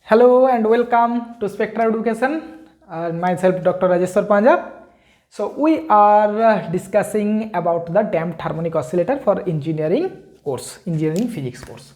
Hello and welcome to Spectra Education. Myself Dr. Rajeshwar Panja. So we are discussing about the damped harmonic oscillator for engineering course, engineering physics course.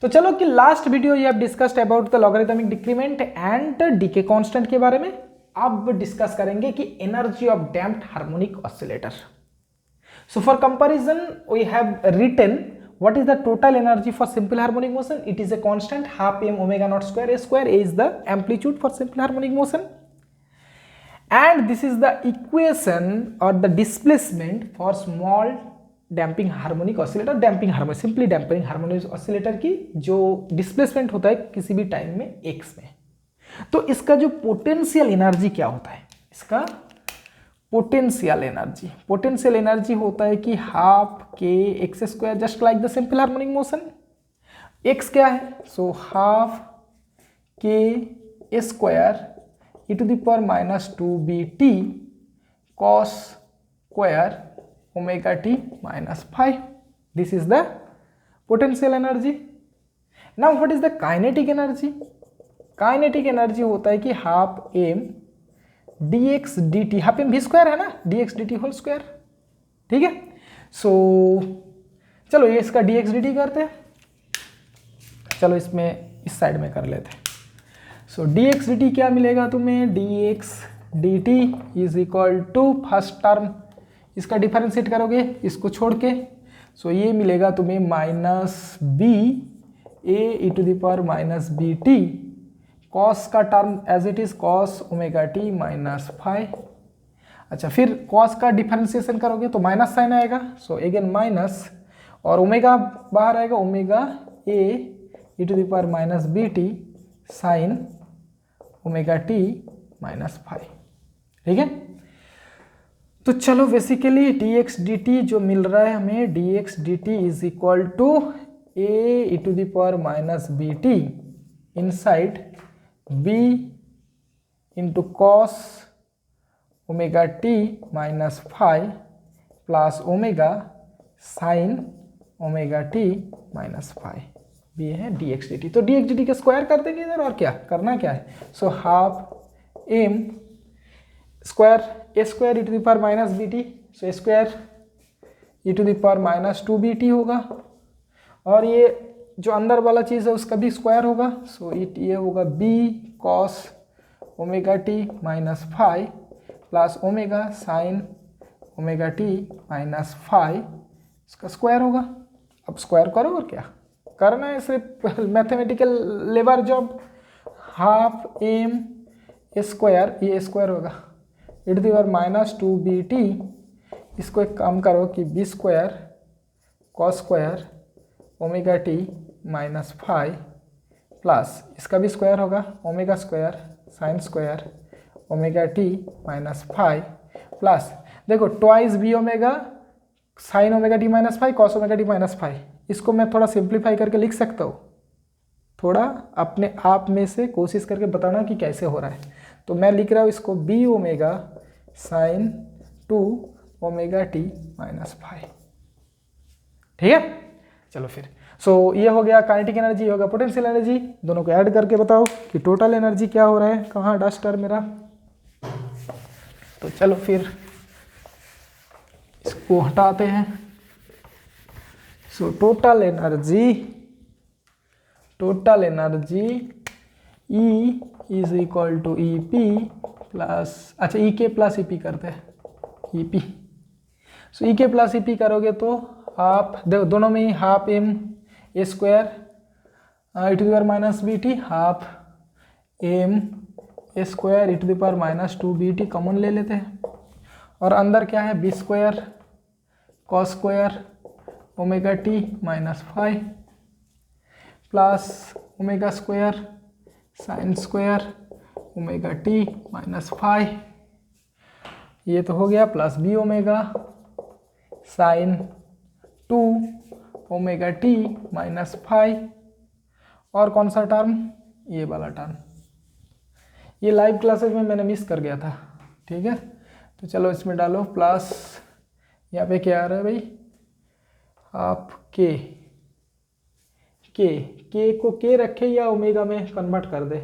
तो चलो कि last video ये discussed about the logarithmic decrement and decay constant के बारे में. अब discuss करेंगे कि energy of damped harmonic oscillator. So for comparison we have written what is the total energy for simple harmonic motion. It is a constant half m omega naught square. A square is the amplitude for simple harmonic motion, and this is the equation or the displacement for small damping harmonic oscillator. Damping harmonic, simply damping harmonic oscillator की जो displacement होता है किसी भी time में x में, तो इसका जो पोटेंशियल एनर्जी क्या होता है, इसका पोटेंशियल एनर्जी होता है कि हाफ के x square, just like the simple harmonic motion. X क्या है, सो हाफ के square E to the power minus 2bt cos square omega T minus 5. This is the potential energy. Now what is the kinetic energy. Kinetic energy होता है कि half m dx dt, half m भी square है ना, dx dt whole square. ठीक है, सो चलो ये इसका dx dt करते हैं. चलो इसमें इस साइड में कर लेते हैं. सो dx dt क्या मिलेगा तुम्हें, dx dt is equal to first term, इसका डिफरेंशिएट करोगे इसको छोड़ के, सो ये मिलेगा तुम्हें minus B A E to the power minus B T cos का term as it is cos omega T minus 5. अच्छा, फिर कॉस का डिफरेंशिएशन करोगे तो माइनस साइन आएगा, सो अगेन माइनस, और ओमेगा बाहर आएगा, omega a E to the power minus B t sine omega T minus 5. ठीक है, तो चलो basically d x d t जो मिल रहा है हमें, d x d t is equal to a E to the power minus B t inside b into cos omega T minus 5 plus omega sine omega T minus 5. ये है d x d t. तो d x d t के square कर देंगे इधर, और क्या करना क्या है, so half M square A square E to the power minus B t, so square E to the power minus 2bt होगा, और ये जो अंदर वाला चीज़ है उसका भी स्क्वायर होगा, सो ये होगा b cos omega T minus 5 plus omega sine omega T minus 5, इसका स्क्वायर होगा. अब स्क्वायर करो और क्या करना है, सिर्फ mathematical labour job. Half M square, ये स्क्वायर होगा E to the power minus 2bt, इसको एक काम करो कि b square cos square omega T minus 5 plus इसका भी स्क्वायर होगा omega square sine square omega T minus 5 plus देखो twice B omega sine omega T minus 5 cos omega T minus 5. इसको मैं थोड़ा सिंप्लीफाई करके लिख सकता हूँ, थोड़ा अपने आप में से कोशिश करके बताना कि कैसे हो रहा है. तो मैं लिख रहा हूँ इसको b omega sine 2 omega T minus 5. ठीक है, चलो फिर सो ये हो गया काइनेटिक एनर्जी, हो गया पोटेंशियल एनर्जी. दोनों को ऐड करके बताओ कि टोटल एनर्जी क्या हो रहा है. कहाँ डस्टर मेरा, तो चलो फिर इसको हटाते हैं. So total energy E is equal to e p plus, अच्छा ई के प्लस ई पी करते हैं, ई पी. सो ई के प्लस ई पी करोगे तो आप देखो दोनों में ही half M A square E to the power minus B T, half M A square E to the power minus 2bt common ले लेते हैं, और अंदर क्या है B square cos square omega T minus 5 plus omega square sine square omega T minus 5. ये तो हो गया, plus B omega sine 2 omega T minus 5, और कौन सा टर्म, ये वाला टर्म, ये लाइव क्लासेस में मैंने मिस कर गया था. ठीक है, तो चलो इसमें डालो प्लस, यहाँ पे क्या आ रहा है भाई, हाफ के के को के रखे या ओमेगा में कन्वर्ट कर दे।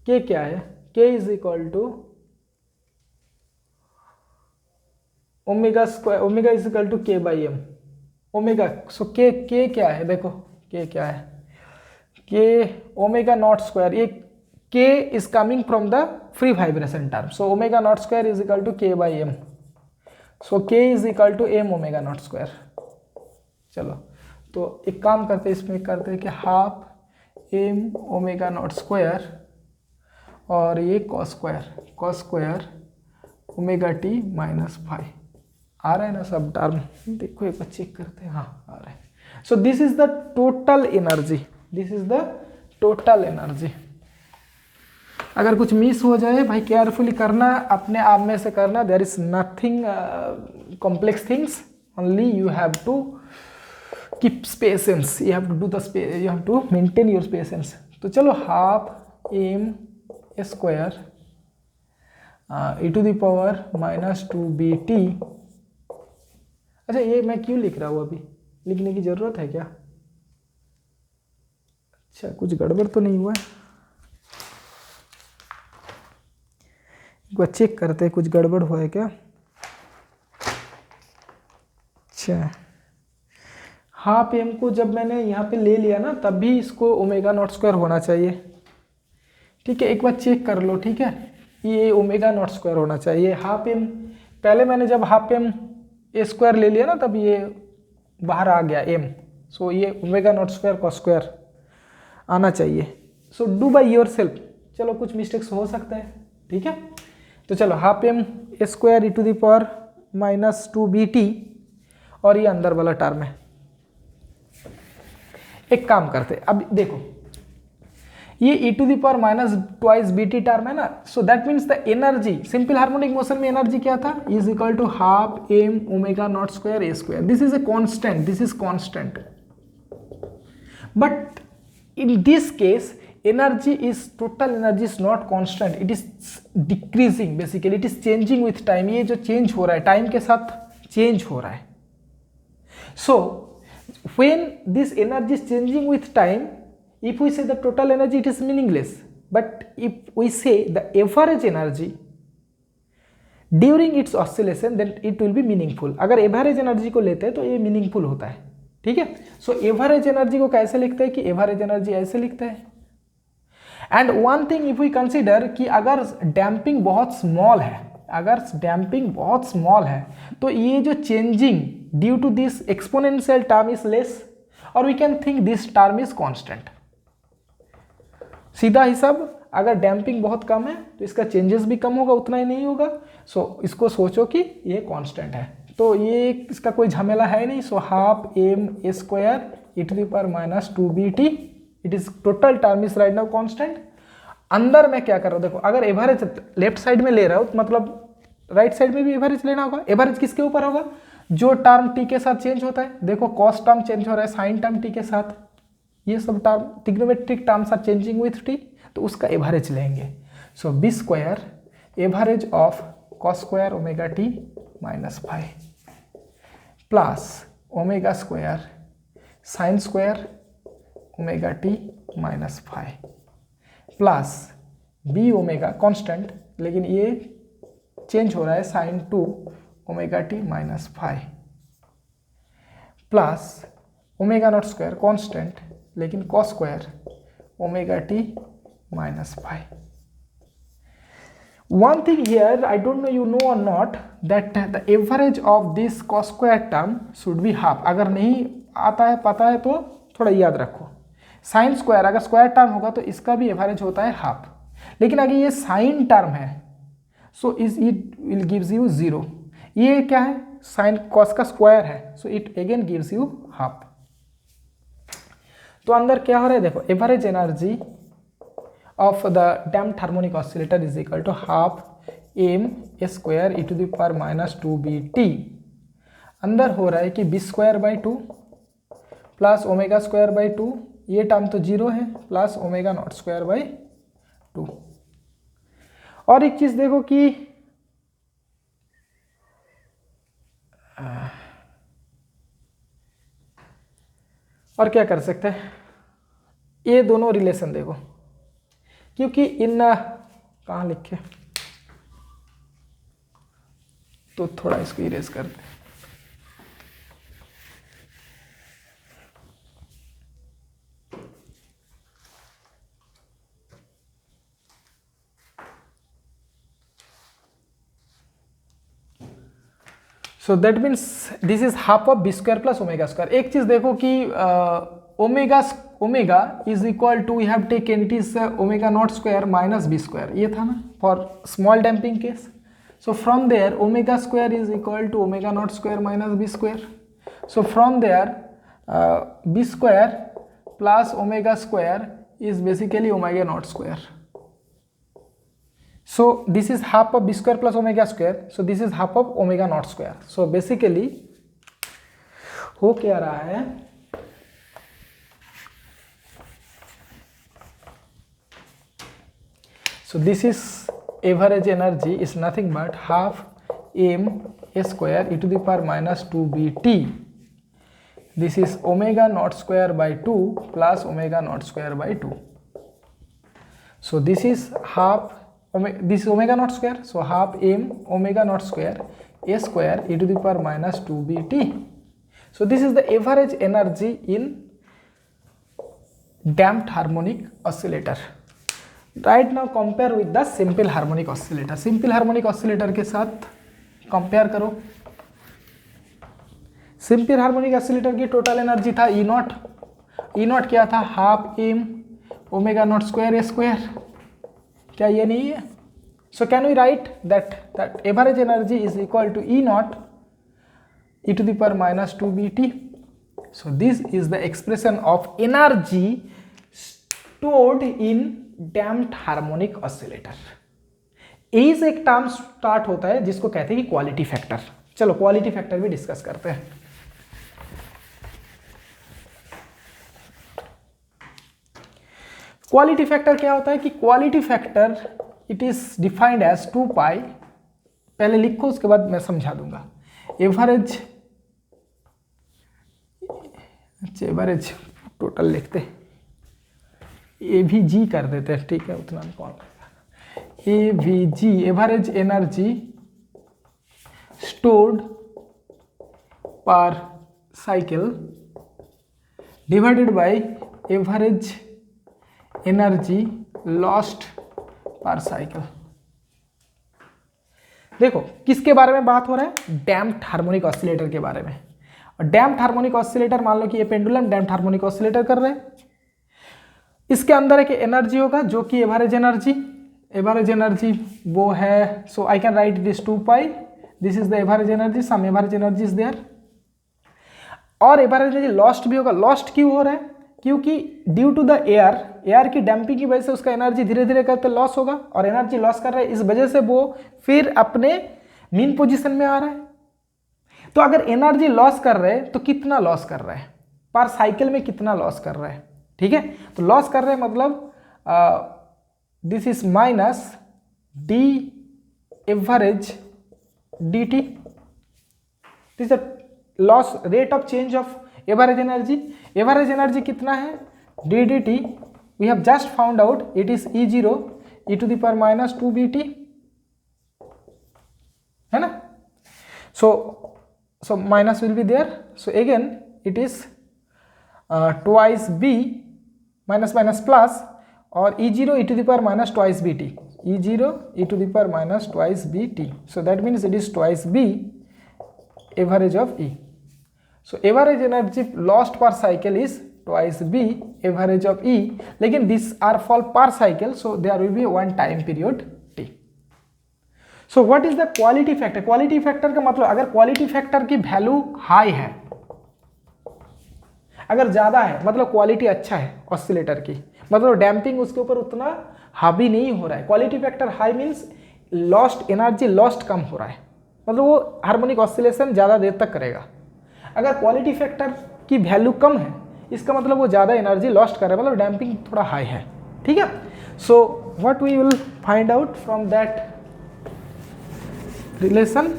के क्या है, k is equal to omega square, omega is equal to k by m omega. So k क्या है, देखो के क्या है, के ओमेगा नॉट स्क्वायर, ये k is coming from the free vibration term, so omega not square is equal to k by m, so k is equal to m omega not square. चलो तो एक काम करते हैं, इसमें करते हैं कि half M omega not square और ये cos square omega T minus five. आ रहा है ना सब टर्म, देखो एक बार चेक करते हैं, हाँ आ रहा है। सो this is the total energy, this is the total energy. अगर कुछ मिस हो जाए भाई केयरफुली करना, अपने आप में से करना, there is nothing complex things, only you have to keep patience, you have to do the you have to maintain your patience. तो चलो half M square E to the power minus 2bt। अच्छा ये मैं क्यों लिख रहा हूँ, अभी लिखने की जरूरत है क्या? अच्छा कुछ गड़बड़ तो नहीं हुआ है, एक बार चेक करते हैं कुछ गड़बड़ हुआ है क्या। अच्छा हाफ एम को जब मैंने यहाँ पे ले लिया ना, तब भी इसको ओमेगा नॉट स्क्वायर होना चाहिए, ठीक है, एक बार चेक कर लो, ठीक है, ये ओमेगा नॉट स्क्वायर होना चाहिए। हाफ एम पहले मैंने जब हाफ एम ए स्क्वायर ले लिया ना, तब ये बाहर आ गया एम, सो ये omega naught square cos square आना चाहिए। So do by your self, चलो कुछ मिस्टेक्स हो सकता है, ठीक है। तो चलो half M A square E to the power minus 2bt और ये अंदर वाला टर्म है। एक काम करते, अब देखो ये E to the power minus twice bt term है ना, so that means the energy, simple harmonic motion में एनर्जी क्या था, is equal to half M omega not square A square. This is a constant, this is constant, but in this case energy is total energy is not constant, it is decreasing, basically it is changing with time। ये जो change हो रहा है time के साथ change हो रहा है। so when this energy is changing with time, if we say the total energy it is meaningless, but if we say the average energy during its oscillation then it will be meaningful। अगर average energy को लेते हैं तो ये meaningful होता है, ठीक है। सो एवरेज एनर्जी को कैसे लिखते हैं कि एवरेज एनर्जी ऐसे लिखते हैं। And one thing if we consider कि अगर डैम्पिंग बहुत स्मॉल है, अगर डैम्पिंग बहुत स्मॉल है तो ये जो changing due to this exponential term is less, और we can think this term is constant. सीधा हिसाब, अगर डैम्पिंग बहुत कम है तो इसका चेंजेस भी कम होगा, उतना ही नहीं होगा। सो इसको सोचो कि ये कांस्टेंट है, तो ये इसका कोई झमेला है नहीं। So half M A square E to the power minus 2bt, it is total term is right now constant. अंदर मैं क्या कर रहा हूँ, देखो अगर एवरेज लेफ्ट साइड में ले रहा हूँ तो मतलब राइट साइड में भी एवरेज लेना होगा। एवरेज किसके ऊपर होगा, जो टर्म टी के साथ चेंज होता है। देखो कॉस टर्म चेंज हो रहा है साइन टर्म टी के साथ, ये सब term trigonometric terms are changing with T, तो उसका एवरेज लेंगे। So B square average of cos square omega T minus 5 plus omega square sine square omega T minus 5 plus B omega constant, लेकिन ये change हो रहा है sine 2 omega T minus 5 plus omega not square constant, लेकिन cos square omega T minus 5. One thing here, I don't know you know or not, that the average of this cos square term should be half। अगर नहीं आता है पता है तो थोड़ा याद रखो। साइन स्क्वायर अगर स्क्वायर टर्म होगा तो इसका भी एवरेज होता है हाफ, लेकिन अगर ये साइन टर्म है so is it will gives you 0। ये क्या है, साइन कॉस का स्क्वायर है, so it again gives you half. तो अंदर क्या हो रहा है, देखो average energy of the damped harmonic oscillator is equal to half m square e to the power minus 2bt। अंदर हो रहा है कि b square by 2 plus omega square by 2, ये टर्म तो 0 है, plus omega not square by 2। और एक चीज देखो कि और क्या कर सकते हैं, ये दोनों रिलेशन देखो, क्योंकि इन कहाँ लिखे, तो थोड़ा इसको इरेज कर दे। So that means this is half of B square plus omega square. एक चीज देखो कि omega is equal to, we have taken it is omega not square minus B square, ये था ना for small damping case. So from there omega square is equal to omega not square minus B square. So from there B square plus omega square is basically omega naught square. So this is half of b square plus omega square. So this is half of omega naught square. So basically हो क्या रहा है, so this is average energy is nothing but half m square e to the power minus 2bt. This is omega naught square by 2 plus omega naught square by 2. So this is half, this is omega naught square, so half m omega naught square a square e to the power minus 2bt. So this is the average energy in damped harmonic oscillator. Right now compare with the simple harmonic oscillator. Simple harmonic oscillator के साथ compare करो। Simple harmonic oscillator की total energy था e not, e not क्या था, half M omega not square A square, क्या ये नहीं है? So can we write that average energy is equal to e not e to the power minus 2bt. So this is the expression of energy stored in damped harmonic oscillator. यही से एक term start होता है जिसको कहते हैं कि quality factor. चलो क्वालिटी फैक्टर भी डिस्कस करते हैं. क्वालिटी फैक्टर क्या होता है कि quality factor it is defined as 2 pi, पहले लिखो उसके बाद मैं समझा दूंगा. एवरेज, अच्छा एवरेज टोटल लिखते, ए भी जी कर देते हैं, ठीक है उतना कौन करता. A V ji average energy stored per cycle divided by average energy lost per cycle. देखो किसके बारे में बात हो रहा है, डैम्प्ड हार्मोनिक ऑसिलेटर के बारे में. और डैम्प्ड हार्मोनिक ऑसिलेटर, मान लो कि ये पेंडुलम डैम्प्ड हार्मोनिक ऑसिलेटर कर रहे हैं. इसके अंदर एक एनर्जी होगा जो कि एवरेज एनर्जी वो है. So I can write this 2 pi. This is the average energy, some average energy is there. और एवरेज एनर्जी लॉस्ट भी होगा. लॉस्ट क्यों हो रहा है, क्योंकि ड्यू टू द एयर की डैम्पिंग की वजह से उसका एनर्जी धीरे धीरे करते लॉस होगा, और एनर्जी लॉस कर रहा है, इस वजह से वो फिर अपने मीन पोजीशन में आ रहा है. तो अगर एनर्जी लॉस कर रहे हैं तो कितना लॉस कर रहा है, पर साइकिल में कितना लॉस कर रहा है, ठीक है. तो लॉस कर रहे हैं मतलब this is minus d average dt. This is loss rate of change of average energy. Average energy कितना है, ddt we have just found out, इट इज E0 e to the power minus 2bt, है ना. so minus will be there. So again it is twice b minus plus, और E0 e to the power minus twice bt, E0 e to the power minus twice bt. So that means it is twice b average of E. So average energy lost per cycle is twice b average of E. लेकिन these are for per cycle, so there will be one time period t. So what is the quality factor? Quality factor का मतलब अगर quality factor की value high है, अगर ज़्यादा है मतलब क्वालिटी अच्छा है ऑसिलेटर की, मतलब डैम्पिंग उसके ऊपर उतना हावी नहीं हो रहा है. Quality factor high means lost energy lost कम हो रहा है, मतलब वो हार्मोनिक ऑसिलेशन ज़्यादा देर तक करेगा. अगर क्वालिटी फैक्टर की वैल्यू कम है इसका मतलब वो ज़्यादा एनर्जी लॉस्ट कर रहा है, मतलब डैम्पिंग थोड़ा हाई है, ठीक है. So what we will find out from that relation,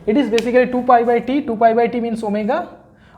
it is basically 2 pi by T. 2 pi by T means omega,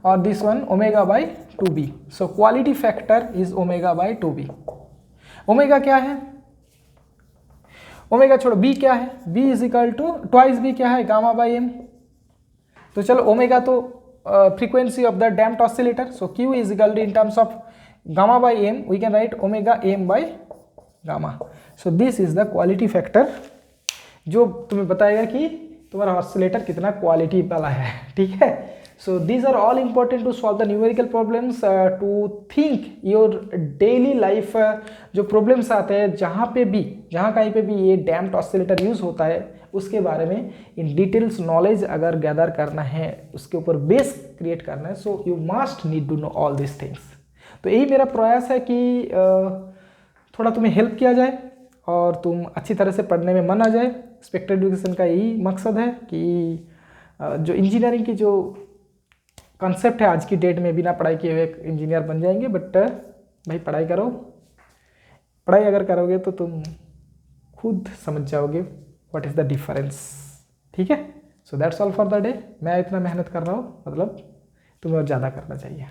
और this one omega by 2b. So quality factor is omega by 2b. Omega क्या है, omega छोड़ो, b क्या है, b is equal to twice b क्या है, gamma by m. तो चलो ओमेगा तो frequency of the damped oscillator, so q is equal to in terms of gamma by m we can write omega m by gamma. So this is the quality factor जो तुम्हें बताएगा कि तुम्हारा oscillator कितना quality वाला है. ठीक है. So these are all important to solve the numerical problems, to think your daily life. जो प्रॉब्लम्स आते हैं जहाँ कहीं पे भी ये डैम्प्ड ऑसिलेटर यूज होता है उसके बारे में इन डिटेल्स नॉलेज अगर गैदर करना है, उसके ऊपर बेस क्रिएट करना है, so you must need to know all this things. तो यही मेरा प्रयास है कि थोड़ा तुम्हें हेल्प किया जाए और तुम अच्छी तरह से पढ़ने में मन आ जाए. स्पेक्ट्रल एजुकेशन का यही मकसद है कि जो इंजीनियरिंग की जो कॉन्सेप्ट है आज की डेट में, बिना पढ़ाई किए हुए इंजीनियर बन जाएंगे. बट भाई पढ़ाई करो, पढ़ाई अगर करोगे तो तुम खुद समझ जाओगे व्हाट इज़ द डिफरेंस. ठीक है. So that's all for the day. मैं इतना मेहनत कर रहा हूँ, मतलब तुम्हें और ज़्यादा करना चाहिए.